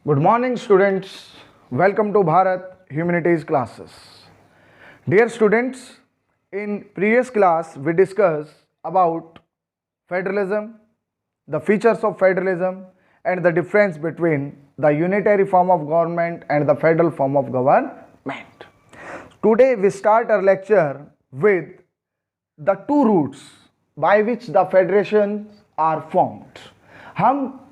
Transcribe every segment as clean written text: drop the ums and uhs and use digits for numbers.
Good morning, students. Welcome to Bharat Humanities classes. Dear students, in previous class we discussed about federalism, the features of federalism, and the difference between the unitary form of government and the federal form of government. Today we start our lecture with the two routes by which the federations are formed. हम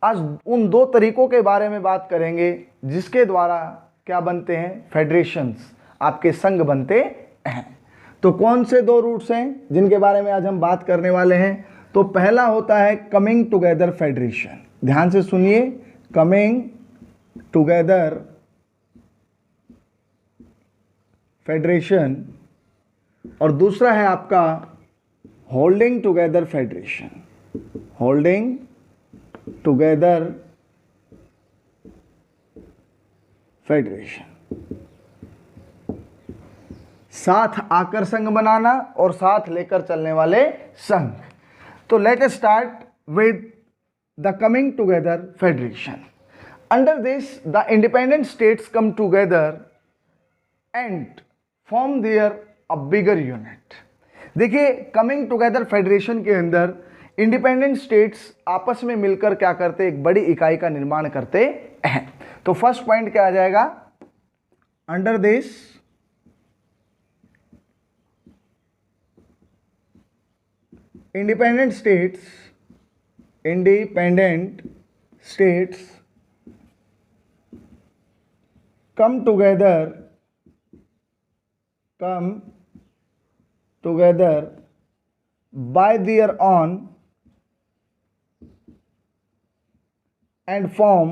आज उन दो तरीकों के बारे में बात करेंगे जिसके द्वारा क्या बनते हैं, फेडरेशंस, आपके संघ बनते हैं। तो कौन से दो रूट्स हैं जिनके बारे में आज हम बात करने वाले हैं? तो पहला होता है कमिंग टुगेदर फेडरेशन। ध्यान से सुनिए, कमिंग टुगेदर फेडरेशन, और दूसरा है आपका holding together federation. Holding together federation, साथ आकर संघ बनाना और साथ लेकर चलने वाले संघ। तो let us start with the coming together federation. Under this the independent states come together and form their a bigger unit. देखिए, कमिंग टुगेदर फेडरेशन के अंदर इंडिपेंडेंट स्टेट्स आपस में मिलकर क्या करते, एक बड़ी इकाई का निर्माण करते हैं। तो फर्स्ट पॉइंट क्या आ जाएगा? Under this independent states come together by their own and form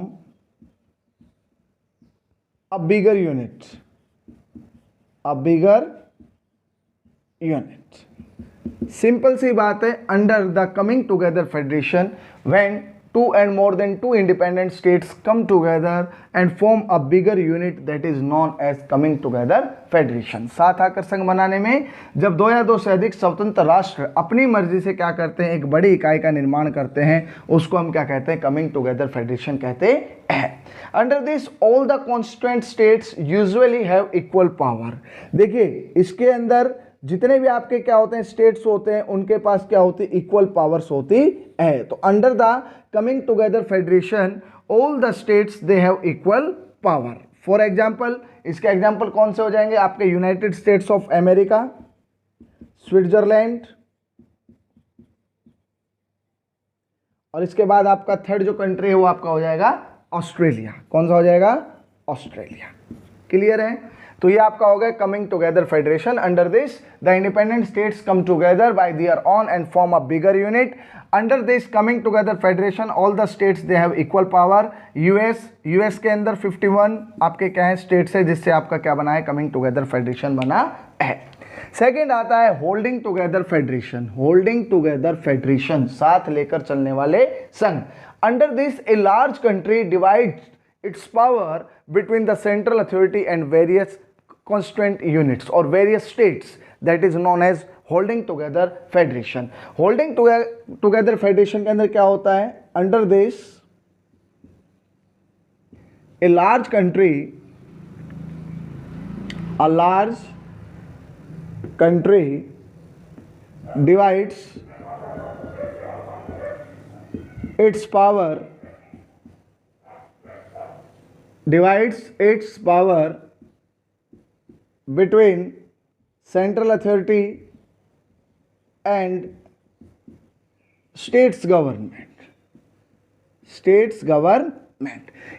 a bigger unit. Simple सी बात है, under the coming together federation when two and more than two independent states come together and form a bigger unit that is known as coming together federation। साथ आकर संघ बनाने में जब दो या दो से अधिक स्वतंत्र राष्ट्र अपनी मर्जी से क्या करते हैं, एक बड़ी इकाई का निर्माण करते हैं, उसको हम क्या कहते हैं, कमिंग टुगेदर फेडरेशन कहते हैं। Under this all the constituent states usually have equal power. देखिए, इसके अंदर जितने भी आपके क्या होते हैं, स्टेट्स होते हैं, उनके पास क्या होती है, इक्वल पावर्स होती है। तो under the coming together federation all the states they have equal power. For example, इसके एग्जांपल कौन से हो जाएंगे? आपके United states of America, Switzerland, और इसके बाद आपका थर्ड जो कंट्री है वो आपका हो जाएगा ऑस्ट्रेलिया। कौन सा हो जाएगा? ऑस्ट्रेलिया। क्लियर है? तो ये आपका हो गया coming together federation. Under this the independent states come together by their own and form a bigger unit. Under this coming together federation all the states they have equal power. US के अंदर 51 आपके क्या है, states है, जिससे आपका क्या बना है, कमिंग टुगेदर फेडरेशन बना है। सेकेंड आता है holding together federation. Holding together federation, साथ लेकर चलने वाले संघ। Under this a large country divides its power between the central authority and various constituent units or various states, that is known as holding together federation। holding together federation के अंदर क्या होता है? under this a large country divides its power between central authority and states government।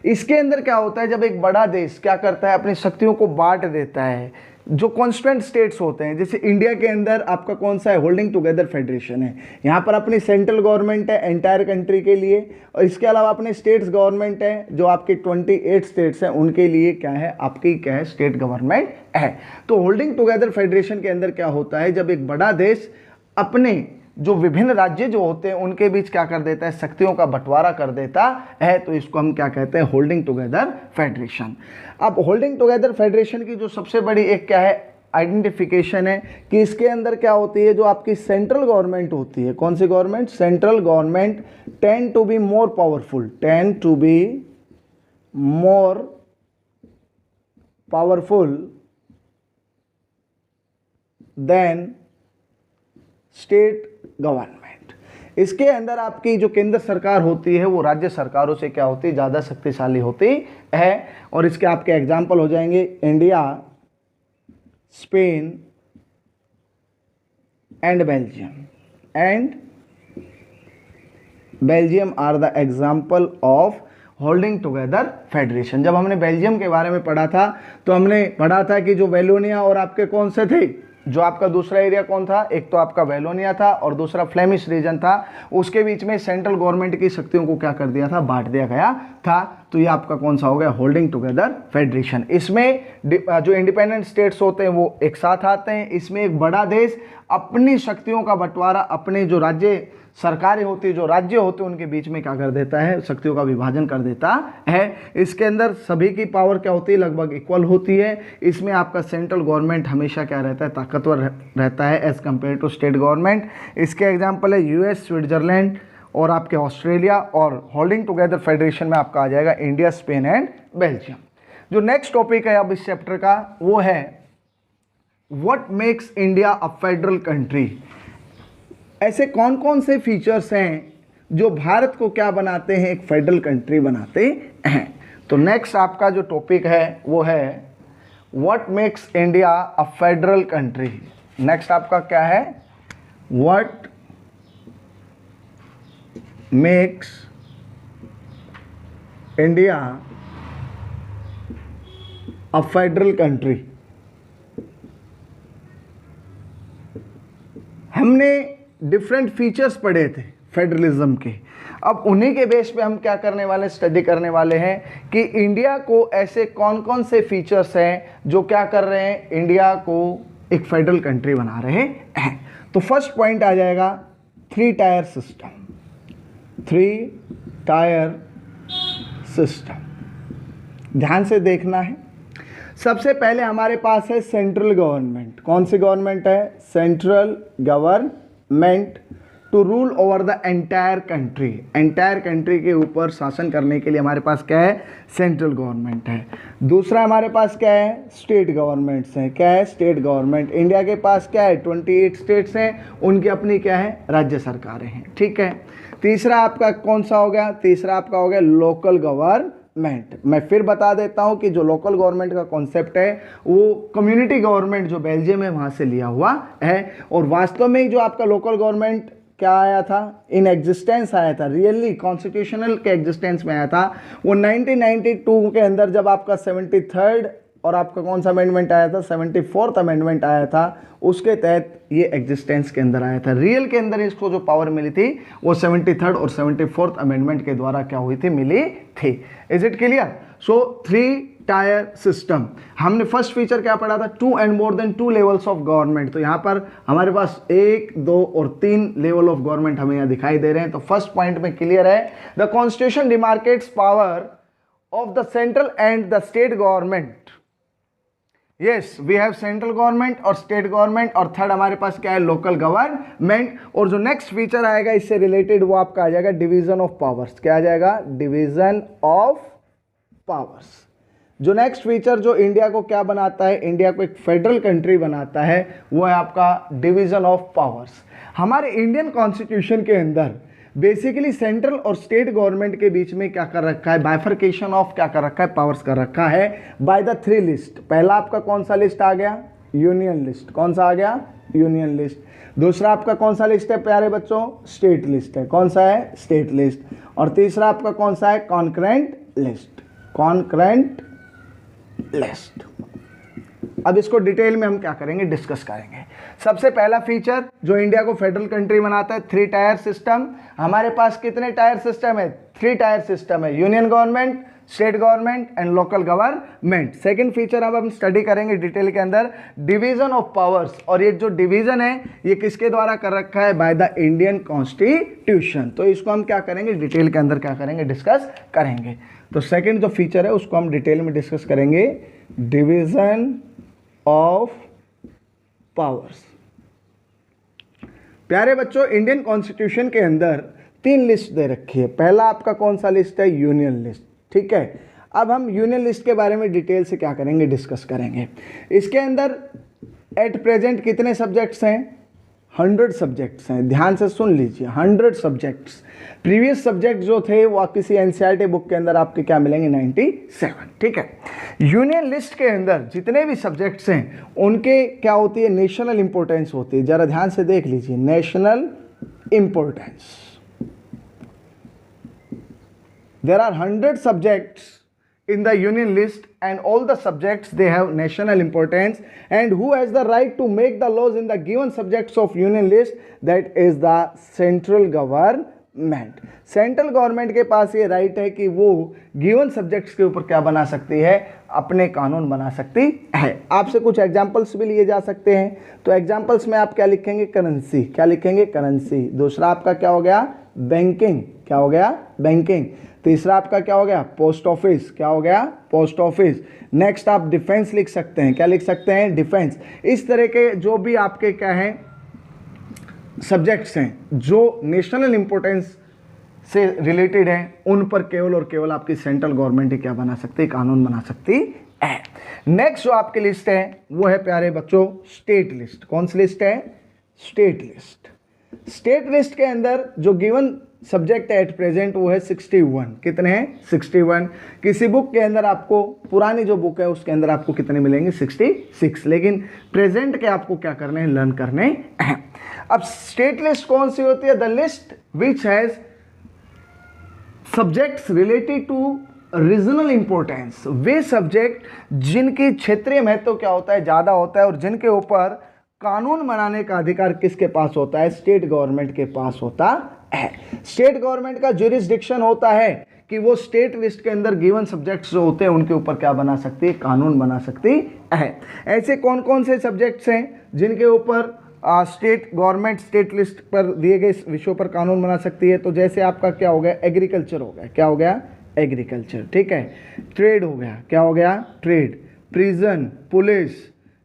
इसके अंदर क्या होता है, जब एक बड़ा देश क्या करता है, अपनी शक्तियों को बांट देता है। जो कॉन्स्टिट्यूएंट स्टेट्स होते हैं, जैसे इंडिया के अंदर आपका कौन सा है, होल्डिंग टुगेदर फेडरेशन है। यहाँ पर अपनी सेंट्रल गवर्नमेंट है एंटायर कंट्री के लिए, और इसके अलावा अपने स्टेट्स गवर्नमेंट है, जो आपके 28 स्टेट्स हैं उनके लिए क्या है, आपकी क्या है, स्टेट गवर्नमेंट है। तो होल्डिंग टुगेदर फेडरेशन के अंदर क्या होता है, जब एक बड़ा देश अपने जो विभिन्न राज्य जो होते हैं उनके बीच क्या कर देता है, शक्तियों का बंटवारा कर देता है, तो इसको हम क्या कहते हैं, होल्डिंग टुगेदर फेडरेशन। अब होल्डिंग टुगेदर फेडरेशन की जो सबसे बड़ी एक क्या है, आइडेंटिफिकेशन है कि इसके अंदर क्या होती है, जो आपकी सेंट्रल गवर्नमेंट होती है, कौन सी government, central government tend to be more powerful, tend to be more powerful than state government। इसके अंदर आपकी जो केंद्र सरकार होती है वो राज्य सरकारों से क्या होती है, ज़्यादा शक्तिशाली होती है। और इसके आपके एग्जाम्पल हो जाएंगे India, Spain and Belgium are the example of holding together federation. जब हमने बेल्जियम के बारे में पढ़ा था तो हमने पढ़ा था कि जो वेलोनिया और आपके कौन से थे, जो आपका दूसरा एरिया कौन था, एक तो आपका वेलोनिया था और दूसरा फ्लेमिश रीजन था, उसके बीच में सेंट्रल गवर्नमेंट की शक्तियों को क्या कर दिया था, बांट दिया गया था। तो ये आपका कौन सा हो गया, होल्डिंग टुगेदर फेडरेशन। इसमें जो इंडिपेंडेंट स्टेट्स होते हैं वो एक साथ आते हैं। इसमें एक बड़ा देश अपनी शक्तियों का बंटवारा अपने जो राज्य सरकारें होती है, जो राज्य होते हैं उनके बीच में क्या कर देता है, शक्तियों का विभाजन कर देता है। इसके अंदर सभी की पावर क्या होती है, लगभग इक्वल होती है। इसमें आपका सेंट्रल गवर्नमेंट हमेशा क्या रहता है, ताकतवर रहता है as compare to state government. इसके एग्जाम्पल है यूएस, स्विट्जरलैंड और आपके ऑस्ट्रेलिया। और होल्डिंग टुगेदर फेडरेशन में आपका आ जाएगा इंडिया, स्पेन एंड बेल्जियम। जो नेक्स्ट टॉपिक है अब इस चैप्टर का वो है what makes India a federal country. ऐसे कौन कौन से फीचर्स हैं जो भारत को क्या बनाते हैं, एक फेडरल कंट्री बनाते हैं। तो नेक्स्ट आपका जो टॉपिक है वो है what makes India a federal country. Next आपका क्या है, what makes India a federal country. हमने डिफरेंट फीचर्स पढ़े थे फेडरलिज्म के, अब उन्हीं के बेस पे हम क्या करने वाले, स्टडी करने वाले हैं कि इंडिया को ऐसे कौन कौन से फीचर्स हैं जो क्या कर रहे हैं, इंडिया को एक फेडरल कंट्री बना रहे हैं। तो फर्स्ट पॉइंट आ जाएगा 3 टायर सिस्टम। 3 टायर सिस्टम ध्यान से देखना है। सबसे पहले हमारे पास है सेंट्रल गवर्नमेंट। कौन सी गवर्नमेंट है, central government to rule over the entire country. Entire country के ऊपर शासन करने के लिए हमारे पास क्या है, सेंट्रल गवर्नमेंट है। दूसरा हमारे पास क्या है, स्टेट गवर्नमेंट्स हैं। क्या है, स्टेट गवर्नमेंट। इंडिया के पास क्या है, 28 स्टेट्स हैं, उनकी अपनी क्या है, राज्य सरकारें हैं। ठीक है। तीसरा आपका कौन सा हो गया, तीसरा आपका हो गया लोकल गवर्नमेंट। मैं फिर बता देता हूं कि जो लोकल गवर्नमेंट का कॉन्सेप्ट है वो कम्युनिटी गवर्नमेंट जो बेल्जियम है वहां से लिया हुआ है। और वास्तव में जो आपका लोकल गवर्नमेंट क्या आया था, इन एग्जिस्टेंस आया था, रियली कॉन्स्टिट्यूशनल के एग्जिस्टेंस में आया था वो 1992 के अंदर, जब आपका 73rd और आपका कौन सा अमेंडमेंट आया था, 74th अमेंडमेंट आया था, उसके तहत ये एग्जिस्टेंस के अंदर आया था। रियल के अंदर इसको जो पावर मिली थी वो 73rd और 74th अमेंडमेंट के द्वारा क्या हुई थी, मिली थी। Is it clear. So 3 tier system. हमने फर्स्ट फीचर क्या पढ़ा था, 2 and more than 2 levels of government. तो यहां पर हमारे पास 1, 2 और 3 लेवल ऑफ गवर्नमेंट हमें यहां दिखाई दे रहे हैं। तो फर्स्ट पॉइंट में क्लियर है, the constitution demarcates power of the central and the state government. Yes, we have central government और स्टेट गवर्नमेंट। और थर्ड हमारे पास क्या है, लोकल गवर्नमेंट। और जो नेक्स्ट फीचर आएगा इससे रिलेटेड वो आपका आ जाएगा डिवीजन ऑफ पावर्स। क्या आ जाएगा, डिवीजन ऑफ पावर्स। जो नेक्स्ट फीचर जो इंडिया को क्या बनाता है, इंडिया को एक फेडरल कंट्री बनाता है, वो है आपका डिवीजन ऑफ पावर्स। हमारे इंडियन कॉन्स्टिट्यूशन के अंदर बेसिकली सेंट्रल और स्टेट गवर्नमेंट के बीच में क्या कर रखा है, बाइफर्केशन ऑफ क्या कर रखा है, पावर्स कर रखा है बाय द 3 लिस्ट। पहला आपका कौन सा लिस्ट आ गया, यूनियन लिस्ट। कौन सा आ गया, यूनियन लिस्ट। दूसरा आपका कौन सा लिस्ट है प्यारे बच्चों, स्टेट लिस्ट है। कौन सा है, स्टेट लिस्ट। और तीसरा आपका कौन सा है, कॉन्करेंट लिस्ट। Concurrent list. अब इसको डिटेल में हम क्या करेंगे, डिस्कस करेंगे। सबसे पहला फीचर जो इंडिया को फेडरल कंट्री बनाता है, 3 टायर सिस्टम। हमारे पास कितने टायर सिस्टम है, 3 टायर सिस्टम है, union government, state government and local government. Second feature अब हम स्टडी करेंगे डिटेल के अंदर, डिवीजन ऑफ पावर्स। और ये जो डिवीजन है ये किसके द्वारा कर रखा है, बाय द इंडियन कॉन्स्टिट्यूशन। तो इसको हम क्या करेंगे, डिटेल के अंदर क्या करेंगे, डिस्कस करेंगे। तो सेकंड जो फीचर है उसको हम डिटेल में डिस्कस करेंगे, डिवीजन ऑफ पावर्स। प्यारे बच्चों, इंडियन कॉन्स्टिट्यूशन के अंदर 3 लिस्ट दे रखी है। पहला आपका कौन सा लिस्ट है, यूनियन लिस्ट। ठीक है। अब हम यूनियन लिस्ट के बारे में डिटेल से क्या करेंगे, डिस्कस करेंगे। इसके अंदर एट प्रेजेंट कितने सब्जेक्ट्स हैं, 100 सब्जेक्ट्स हैं। ध्यान से सुन लीजिए, 100 सब्जेक्ट्स। प्रीवियस सब्जेक्ट जो थे वो किसी एनसीईआरटी बुक के अंदर आपके क्या मिलेंगे, 97। ठीक है। यूनियन लिस्ट के अंदर जितने भी सब्जेक्ट्स हैं उनके क्या होती है, नेशनल इंपॉर्टेंस होती है। जरा ध्यान से देख लीजिए, national importance. There are 100 subjects in the union list and all the subjects they have national importance, and who has the right to make the laws in the given subjects of union list, that is the central government. Central government के पास ये right है कि वो given subjects के ऊपर क्या बना सकती है, अपने कानून बना सकती है। आपसे कुछ एग्जांपल्स भी लिए जा सकते हैं, तो एग्जांपल्स में आप क्या लिखेंगे, करेंसी। क्या लिखेंगे, करेंसी। दूसरा आपका क्या हो गया, बैंकिंग। क्या हो गया, बैंकिंग। तीसरा आपका क्या हो गया, पोस्ट ऑफिस। क्या हो गया, पोस्ट ऑफिस। नेक्स्ट आप डिफेंस लिख सकते हैं। क्या लिख सकते हैं, डिफेंस। इस तरह के जो भी आपके क्या हैं सब्जेक्ट्स हैं जो नेशनल इंपॉर्टेंस से रिलेटेड हैं, उन पर केवल और केवल आपकी सेंट्रल गवर्नमेंट ही क्या बना सकती है, कानून बना सकती है। नेक्स्ट जो आपकी लिस्ट है वो है प्यारे बच्चों स्टेट लिस्ट। कौन सी लिस्ट है, स्टेट लिस्ट। स्टेट लिस्ट के अंदर जो गिवन सब्जेक्ट है एट प्रेजेंट वो है 61। कितने हैं, 61। किसी बुक के अंदर आपको, पुरानी जो बुक है उसके अंदर आपको कितने मिलेंगे, 66। लेकिन प्रेजेंट के आपको क्या करने हैं, लर्न करने हैं। अब स्टेट लिस्ट कौन सी होती है, the list which has subjects related to regional importance. वे सब्जेक्ट जिनकी क्षेत्रीय महत्व क्या होता है, ज़्यादा होता है, और जिनके ऊपर कानून बनाने का अधिकार किसके पास होता है, स्टेट गवर्नमेंट के पास होता है। स्टेट गवर्नमेंट का ज्यूरिसडिक्शन होता है कि वो स्टेट लिस्ट के अंदर गिवन सब्जेक्ट्स जो होते हैं उनके ऊपर क्या बना सकती है, कानून बना सकती है। ऐसे कौन कौन से सब्जेक्ट्स हैं जिनके ऊपर स्टेट गवर्नमेंट स्टेट लिस्ट पर दिए गए विषयों पर कानून बना सकती है, तो जैसे आपका क्या हो गया, एग्रीकल्चर हो गया। क्या हो गया, एग्रीकल्चर। ठीक है। ट्रेड हो गया। क्या हो गया, ट्रेड। प्रिजन, पुलिस,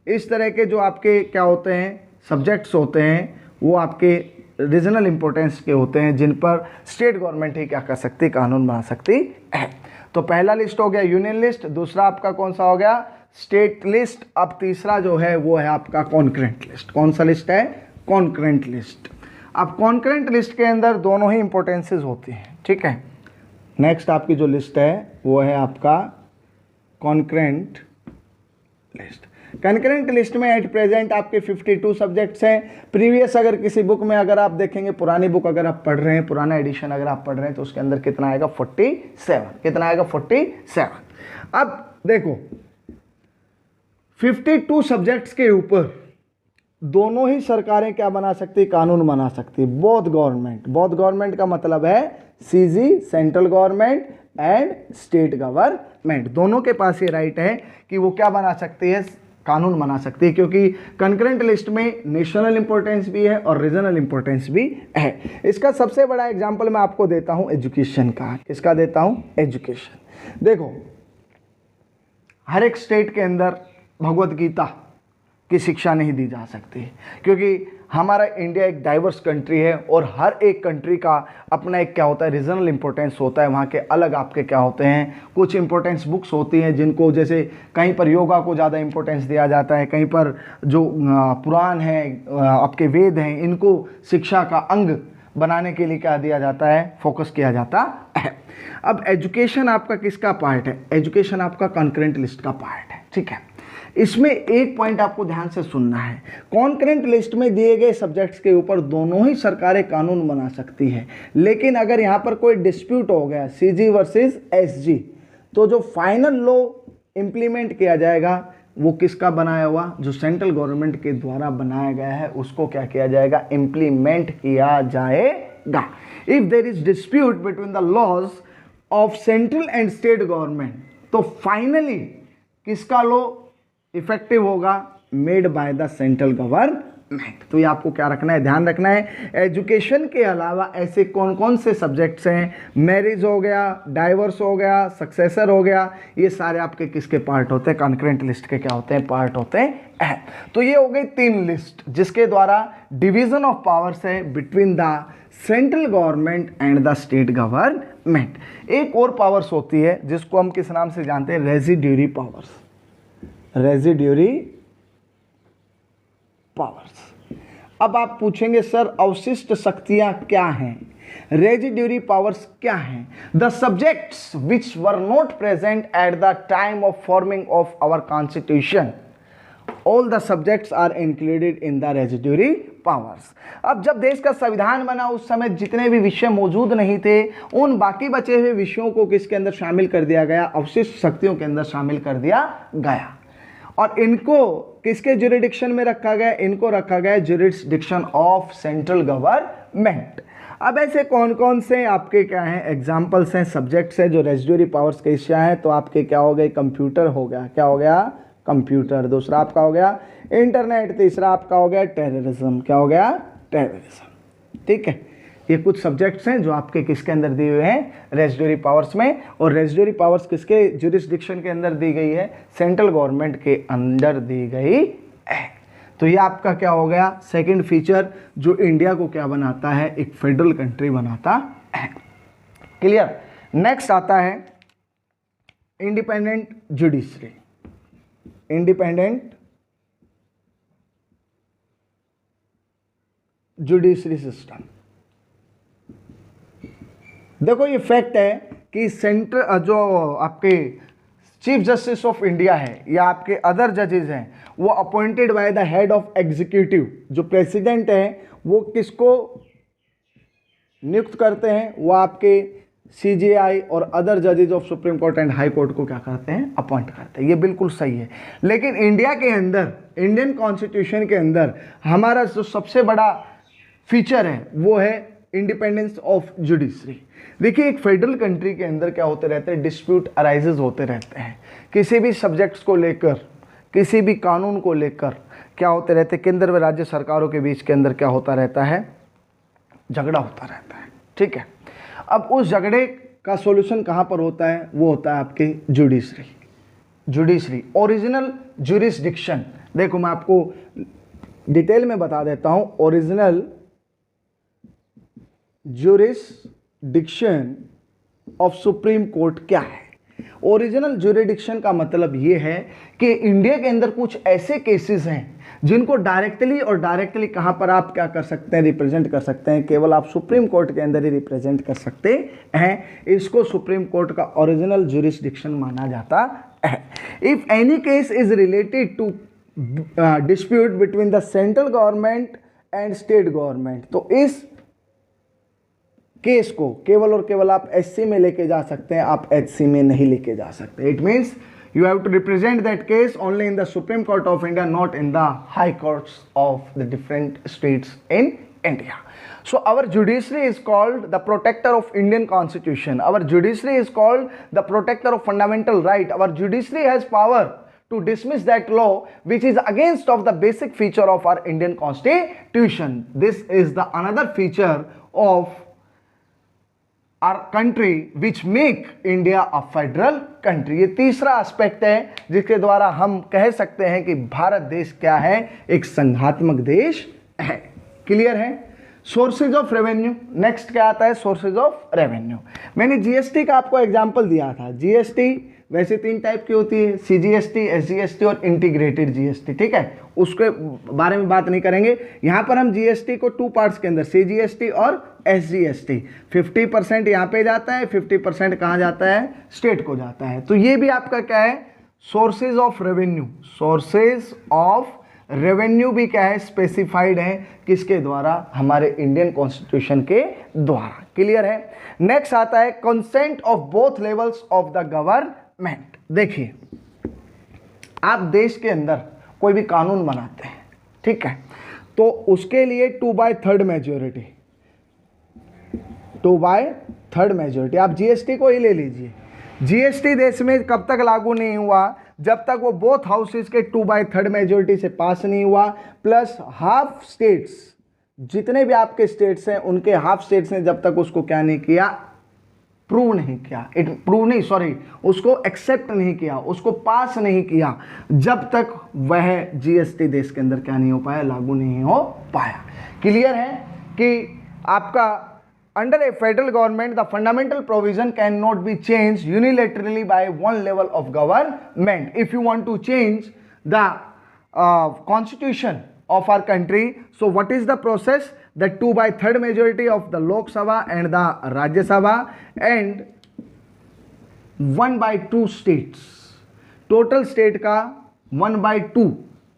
इस तरह के जो आपके क्या होते हैं सब्जेक्ट्स होते हैं वो आपके रीजनल इंपॉर्टेंस के होते हैं, जिन पर स्टेट गवर्नमेंट ही क्या कर सकती, कानून बना सकती है। तो पहला लिस्ट हो गया यूनियन लिस्ट, दूसरा आपका कौन सा हो गया, स्टेट लिस्ट। अब तीसरा जो है वो है आपका कॉन्करेंट लिस्ट। कौन सा लिस्ट है, कॉन्करेंट लिस्ट। अब कॉन्करेंट लिस्ट के अंदर दोनों ही इंपॉर्टेंसेस होती हैं। ठीक है। नेक्स्ट आपकी जो लिस्ट है वो है आपका कॉन्करेंट लिस्ट। कंकरेंट लिस्ट में एट प्रेजेंट आपके 52 सब्जेक्ट्स हैं। प्रीवियस अगर किसी बुक में अगर आप देखेंगे, पुरानी बुक अगर आप पढ़ रहे हैं, पुराना एडिशन अगर आप पढ़ रहे हैं, तो उसके अंदर कितना आएगा, 47। कितना आएगा, 47। अब देखो 52 सब्जेक्ट्स के ऊपर दोनों ही सरकारें क्या बना सकती, कानून बना सकती। बोथ गवर्नमेंट, बोथ गवर्नमेंट का मतलब है CG central government and state government, दोनों के पास ये राइट है कि वो क्या बना सकती है, कानून बना सकती है, क्योंकि कंकरेंट लिस्ट में नेशनल इंपॉर्टेंस भी है और रीजनल इंपॉर्टेंस भी है। इसका सबसे बड़ा एग्जांपल मैं आपको देता हूं एजुकेशन का। किसका देता हूं, एजुकेशन। देखो हर एक स्टेट के अंदर भगवत गीता की शिक्षा नहीं दी जा सकती, क्योंकि हमारा इंडिया एक डाइवर्स कंट्री है और हर एक कंट्री का अपना एक क्या होता है, रीजनल इंपॉर्टेंस होता है। वहाँ के अलग आपके क्या होते हैं, कुछ इंपॉर्टेंस बुक्स होती हैं जिनको, जैसे कहीं पर योगा को ज़्यादा इंपॉर्टेंस दिया जाता है, कहीं पर जो पुराण है, आपके वेद हैं, इनको शिक्षा का अंग बनाने के लिए क्या दिया जाता है, फोकस किया जाता है। अब एजुकेशन आपका किसका पार्ट है, एजुकेशन आपका कॉन्करेंट लिस्ट का पार्ट है। ठीक है। इसमें एक पॉइंट आपको ध्यान से सुनना है, कॉन्करेंट लिस्ट में दिए गए सब्जेक्ट्स के ऊपर दोनों ही सरकारें कानून बना सकती है, लेकिन अगर यहाँ पर कोई डिस्प्यूट हो गया सीजी वर्सेस एसजी, तो जो फाइनल लॉ इंप्लीमेंट किया जाएगा वो किसका बनाया हुआ, जो सेंट्रल गवर्नमेंट के द्वारा बनाया गया है उसको क्या किया जाएगा, इंप्लीमेंट किया जाएगा। If there is dispute between the laws of central and state government, तो फाइनली किसका लॉ इफेक्टिव होगा, made by the central government. Government. तो ये आपको क्या रखना है, ध्यान रखना है। एजुकेशन के अलावा ऐसे कौन कौन से सब्जेक्ट्स हैं, मैरिज हो गया, डाइवर्स हो गया, सक्सेसर हो गया, ये सारे आपके किसके पार्ट होते हैं, कॉन्करेंट लिस्ट के क्या होते हैं, पार्ट होते हैं। तो ये हो गई 3 लिस्ट जिसके द्वारा डिवीजन ऑफ पावर्स है between the central government and the state government. एक और पावर्स होती है जिसको हम किस नाम से जानते हैं, रेजिड्यूरी पावर्स, रेजिड्यूरी पावर्स। अब आप पूछेंगे सर अवशिष्ट शक्तियां क्या हैं, रेजिड्यूरी पावर्स क्या हैं? The subjects which were not present at the time of forming of our constitution, all the subjects are included in the residuary powers. अब जब देश का संविधान बना उस समय जितने भी विषय मौजूद नहीं थे, उन बाकी बचे हुए विषयों को किसके अंदर शामिल कर दिया गया, अवशिष्ट शक्तियों के अंदर शामिल कर दिया गया। और इनको किसके ज्यूरिडिक्शन में रखा गया, इनको रखा गया ज्यूरिडिक्शन ऑफ सेंट्रल गवर्नमेंट। अब ऐसे कौन कौन से आपके क्या हैं, एग्जाम्पल्स हैं, सब्जेक्ट्स हैं जो रेजिड्यूरी पावर्स के हिस्सा हैं? तो आपके क्या हो गए, कंप्यूटर हो गया, क्या हो गया, कंप्यूटर। दूसरा आपका हो गया इंटरनेट। तीसरा आपका हो गया टेररिज्म, क्या हो गया, टेररिज्म। ठीक है, ये कुछ सब्जेक्ट्स हैं जो आपके किसके अंदर दिए हुए हैं, रेजिड्यूरी पावर्स में। और रेजिड्यूरी पावर्स किसके ज्यूरिसडिक्शन के अंदर दी गई है, सेंट्रल गवर्नमेंट के अंदर दी गई है। तो ये आपका क्या हो गया, सेकंड फीचर जो इंडिया को क्या बनाता है, एक फेडरल कंट्री बनाता है। क्लियर। नेक्स्ट आता है independent judiciary, independent judiciary system. देखो ये फैक्ट है कि सेंट्रल जो आपके चीफ जस्टिस ऑफ इंडिया है या आपके अदर जजेस हैं वो appointed by the head of executive. जो प्रेसिडेंट है वो किसको नियुक्त करते हैं, वो आपके सीजेआई और अदर जजेस of supreme court and high court को क्या करते हैं, अपॉइंट करते हैं। ये बिल्कुल सही है। लेकिन इंडिया के अंदर, इंडियन कॉन्स्टिट्यूशन के अंदर हमारा जो सबसे बड़ा फीचर है वो है इंडिपेंडेंस ऑफ जुडिशरी। देखिए एक फेडरल कंट्री के अंदर क्या होते रहते हैं, डिस्प्यूट अराइजेज होते रहते हैं। किसी भी सब्जेक्ट्स को लेकर, किसी भी कानून को लेकर क्या होते रहते हैं, केंद्र व राज्य सरकारों के बीच के अंदर क्या होता रहता है, झगड़ा होता रहता है। ठीक है, अब उस झगड़े का सॉल्यूशन कहाँ पर होता है, वो होता है आपके जुडिशरी। जुडिशरी ओरिजिनल ज्यूरिसडिक्शन, देखो मैं आपको डिटेल में बता देता हूँ। Original jurisdiction of supreme court क्या है। ओरिजिनल ज्यूरिडिक्शन का मतलब ये है कि इंडिया के अंदर कुछ ऐसे केसेस हैं जिनको डायरेक्टली और डायरेक्टली कहां पर आप क्या कर सकते हैं, रिप्रेजेंट कर सकते हैं, केवल आप सुप्रीम कोर्ट के अंदर ही रिप्रेजेंट कर सकते हैं। इसको सुप्रीम कोर्ट का ओरिजिनल ज्यूरिसडिक्शन माना जाता है। If any case is related to dispute between the central government and state government, तो इस केस को केवल और केवल आप एससी में लेके जा सकते हैं, आप एचसी में नहीं लेके जा सकते। It means you have to represent that case only in the Supreme Court of India, not in the high courts of the different states in India. So our judiciary is called the protector of Indian Constitution. Our judiciary is called the protector of fundamental right. Our judiciary has power to dismiss that law which is against of the basic feature of our Indian Constitution. This is the another feature of our country which make India a federal country. ये तीसरा aspect है जिसके द्वारा हम कह सकते हैं कि भारत देश क्या है, एक संघात्मक देश है। क्लियर है। सोर्सेज ऑफ रेवेन्यू, नेक्स्ट क्या आता है, सोर्सेज ऑफ रेवेन्यू। मैंने जीएसटी का आपको एग्जांपल दिया था। जीएसटी वैसे 3 टाइप की होती है, सीजीएसटी, एसजीएसटी और इंटीग्रेटेड जीएसटी। ठीक है, उसके बारे में बात नहीं करेंगे। यहाँ पर हम जीएसटी को 2 पार्ट्स के अंदर, सीजीएसटी और एसजीएसटी, 50% यहाँ पे जाता है, 50% कहाँ जाता है, स्टेट को जाता है। तो ये भी आपका क्या है, sources of revenue. Sources of revenue भी क्या है, स्पेसिफाइड है, किसके द्वारा, हमारे इंडियन कॉन्स्टिट्यूशन के द्वारा। क्लियर है। नेक्स्ट आता है consent of both levels of the government. देखिए आप देश के अंदर कोई भी कानून बनाते हैं, ठीक है, तो उसके लिए 2/3 मेजोरिटी, 2/3 मेजोरिटी। आप जीएसटी को ही ले लीजिए। जीएसटी देश में कब तक लागू नहीं हुआ जब तक वो बोथ हाउसेज के 2/3 मेजोरिटी से पास नहीं हुआ, प्लस हाफ स्टेट्स, जितने भी आपके स्टेट्स हैं उनके हाफ स्टेट्स ने जब तक उसको क्या नहीं किया, प्रूव नहीं किया, उसको एक्सेप्ट नहीं किया, उसको पास नहीं किया, जब तक वह जीएसटी देश के अंदर क्या नहीं हो पाया, लागू नहीं हो पाया। क्लियर है कि आपका under a federal government the fundamental provision can not be change unilaterally by one level of government. If you want to change the constitution of our country, so what is the process? The 2/3 majority of the Lok Sabha and the Rajya Sabha and 1/2 states, total state का 1/2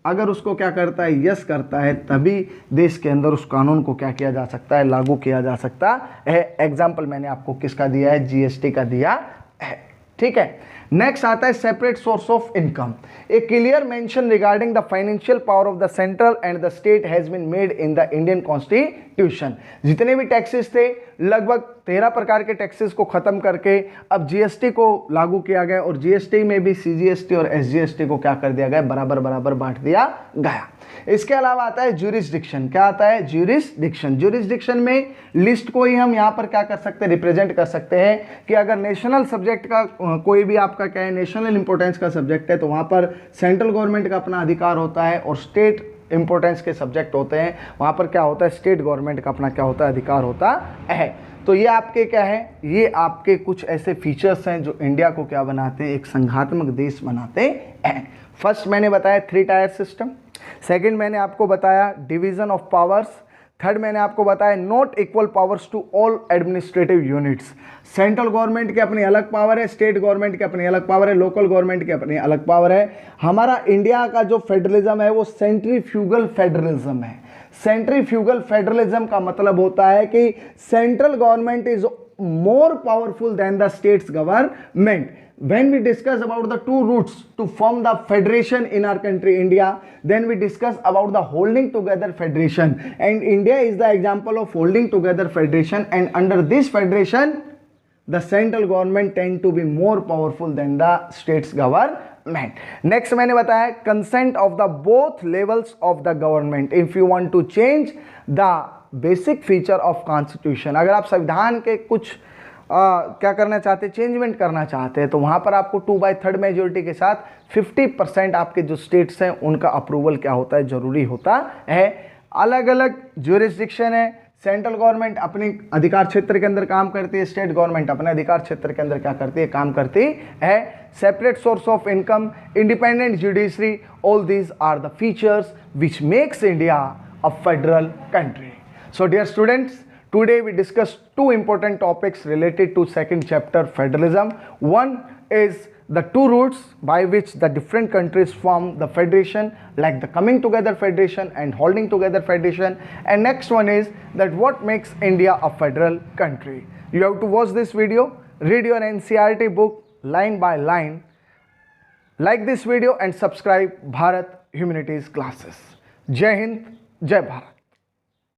अगर उसको क्या करता है, yes करता है, तभी देश के अंदर उस कानून को क्या किया जा सकता है, लागू किया जा सकता है। एग्जाम्पल मैंने आपको किसका दिया है, जीएसटी का दिया है। ठीक है, नेक्स्ट आता है separate source of income. A clear mention regarding the financial power of the central and the state has been made in the Indian constitution. जितने भी टैक्सेस थे, लगभग 13 प्रकार के टैक्सेस को खत्म करके अब जीएसटी को लागू किया गया, और जीएसटी में भी सीजीएसटी और एसजीएसटी को क्या कर दिया गया, बराबर बराबर बांट दिया गया। इसके अलावा आता है ज्यूरिसडिक्शन। क्या आता है, ज्यूरिसडिक्शन। ज्यूरिसडिक्शन में लिस्ट को ही हम यहाँ पर क्या कर सकते हैं, रिप्रेजेंट कर सकते हैं कि अगर नेशनल सब्जेक्ट का कोई भी आपका क्या है, नेशनल इंपॉर्टेंस का सब्जेक्ट है, तो वहाँ पर सेंट्रल गवर्नमेंट का अपना अधिकार होता है, और स्टेट इंपॉर्टेंस के सब्जेक्ट होते हैं, वहाँ पर क्या होता है, स्टेट गवर्नमेंट का अपना क्या होता है, अधिकार होता है। तो ये आपके क्या है, ये आपके कुछ ऐसे फीचर्स हैं जो इंडिया को क्या बनाते हैं, एक संघात्मक देश बनाते हैं। फर्स्ट मैंने बताया 3 टायर सिस्टम, सेकंड मैंने आपको बताया डिवीजन ऑफ पावर्स, थर्ड मैंने आपको बताया not equal powers to all administrative units. Central government की अपनी अलग पावर है, स्टेट गवर्नमेंट की अपनी अलग पावर है, लोकल गवर्नमेंट की अपनी अलग पावर है। हमारा इंडिया का जो फेडरलिज्म है वो सेंट्रीफ्यूगल फेडरलिज्म है। सेंट्रीफ्यूगल फेडरलिज्म का मतलब होता है कि central government is more powerful than the state's government. When we discuss about the two routes to form the federation in our country India, then we discuss about the holding together federation, and India is the example of holding together federation, and under this federation the central government tend to be more powerful than the state's government. Next मैंने बताया consent of the both levels of the government if you want to change the basic feature of constitution. अगर आप संविधान के कुछ क्या करना चाहते हैं, चेंजमेंट करना चाहते हैं, तो वहाँ पर आपको 2/3 मेजोरिटी के साथ 50% आपके जो स्टेट्स हैं उनका अप्रूवल क्या होता है, जरूरी होता है। अलग अलग ज्यूरिसडिक्शन है, सेंट्रल गवर्नमेंट अपने अधिकार क्षेत्र के अंदर काम करती है, स्टेट गवर्नमेंट अपने अधिकार क्षेत्र के अंदर क्या करती है, काम करती है। Separate source of income, independent judiciary, all these are the features which makes India a federal country. So dear students, today we discussed 2 important topics related to second chapter federalism. One is the 2 routes by which the different countries form the federation, like the coming together federation and holding together federation, and next one is that what makes India a federal country. You have to watch this video, read your NCERT book line by line, like this video and subscribe Bharat Humanities classes. Jai Hind, Jai Bharat.